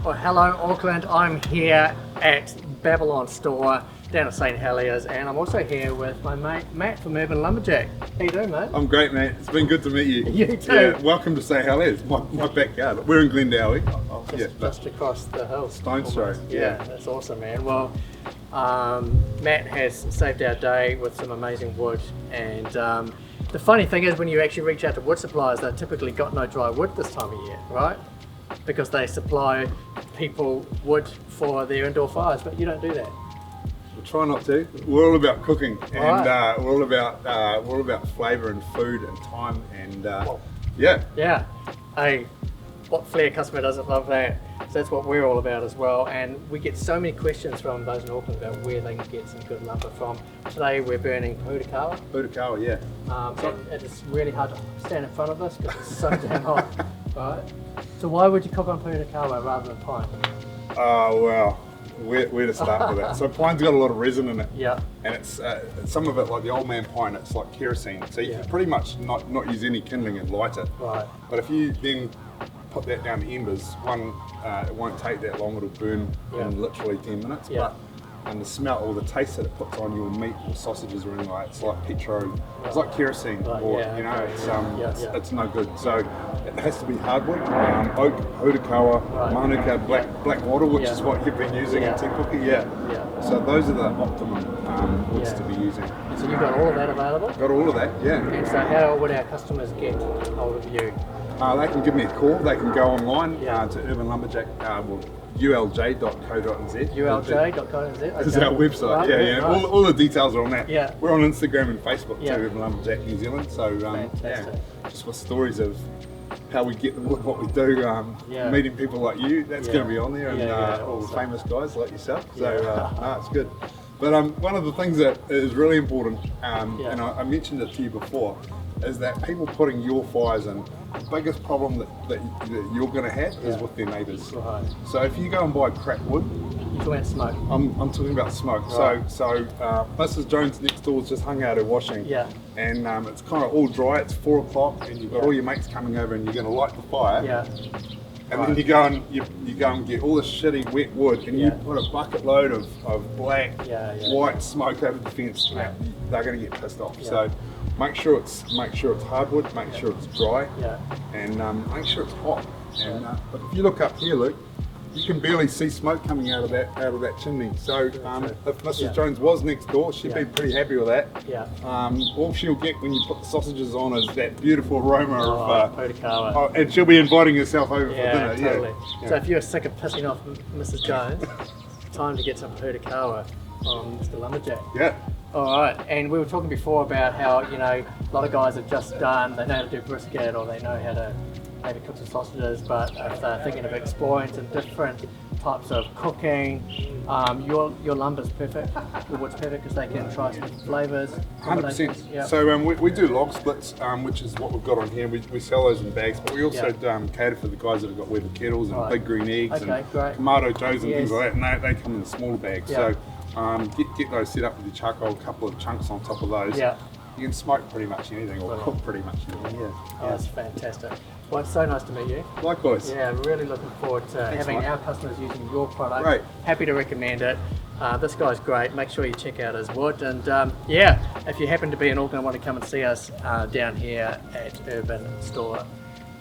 Well, hello Auckland, I'm here at Babylon store down at St Heliers, and I'm also here with my mate Matt from Urban Lumberjack. How you doing, mate? I'm great, mate. It's been good to meet you. You too. Yeah, welcome to St Heliers, my backyard. We're in Glendowie. Just across the hill. Stone's throw. Yeah, that's awesome, man. Well, Matt has saved our day with some amazing wood, and the funny thing is when you actually reach out to wood suppliers, they've typically got no dry wood this time of year, right? Because they supply people wood for their indoor fires, but you don't do that. We'll try not to. We're all about cooking, and Right. we're all about flavour and food and time, and Yeah. Hey, what flair customer doesn't love that? So that's what we're all about as well. And we get so many questions from those in Auckland about where they can get some good lumber from. Today we're burning Pūtakawa. Pūtakawa, yeah. And it is really hard to stand in front of this because it's so damn hot, right? So why would you cook on Pūtakawa rather than pine? Well, where to start with that? So pine's got a lot of resin in it. Yeah. And it's some of it, like the old man pine, it's like kerosene. So you can pretty much not use any kindling and light it. Right. But if you then put that down to embers, it won't take that long, it'll burn in literally 10 minutes. Yeah. And the smell or the taste that it puts on your meat or sausages or anything like that, it's like petro, it's like kerosene, or it's no good. So it has to be hardwood, oak, Pūtakawa, Manuka, black water, which is what you've been using in Te Puke. So those are the optimum woods to be using. So you've got all of that available? Got all of that, yeah. And so how would our customers get hold of you? They can give me a call, they can go online to Urban Lumberjack, ulj.co.nz. ulj.co.nz Is our website, right. Right. All the details are on that. Yeah. We're on Instagram and Facebook too, Urban Lumberjack New Zealand. So just with stories of how we get what we do, meeting people like you, that's going to be on there, and all the famous guys like yourself. So it's good. But one of the things that is really important, and I mentioned it to you before, is that people putting your fires in, the biggest problem that you're going to have is with their neighbours. Right. So if you go and buy cracked wood, you're talking about smoke. I'm talking about smoke. Right. So Mrs. Jones next door has just hung out her washing, and it's kind of all dry. It's 4 o'clock, and you've got all your mates coming over, and you're going to light the fire. And then you go and get all this shitty wet wood, and you put a bucket load of black, white smoke over the fence. They're going to get pissed off. So make sure it's hardwood, make sure it's dry, and make sure it's hot. And but if you look up here, Luke, you can barely see smoke coming out of that chimney. So if Mrs. Jones was next door, she'd be pretty happy with that. All she'll get when you put the sausages on is that beautiful aroma of Pūtakawa. And she'll be inviting herself over for dinner. Totally. So if you're sick of pissing off Mrs. Jones, it's time to get some Pūtakawa from Mr. Lumberjack. Yeah. All right, and we were talking before about how, a lot of guys have just done, they know how to do brisket or they know how to maybe cook some sausages, but if they're thinking of exploring some different types of cooking, your lumber's perfect, your wood's perfect because they can try some flavours. 100%. So we do log splits, which is what we've got on here. We sell those in bags, but we also cater for the guys that have got weathered kettles and big green eggs and tomato joes and things like that, and they come in smaller bags. So get those set up with your charcoal, a couple of chunks on top of those. You can smoke pretty much anything or cook pretty much anything. Oh, that's fantastic. Well, it's so nice to meet you. Likewise. Yeah, really looking forward to having our customers using your product. Great. Happy to recommend it. This guy's great. Make sure you check out his wood. And if you happen to be in Auckland and want to come and see us down here at Urban Store.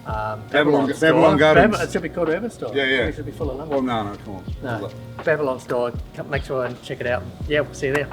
Babylon Gardens. It should be called Urban Store. It should be full of lumber. Well, no, come on. No. Babylon Store. Make sure and check it out. Yeah, we'll see you there.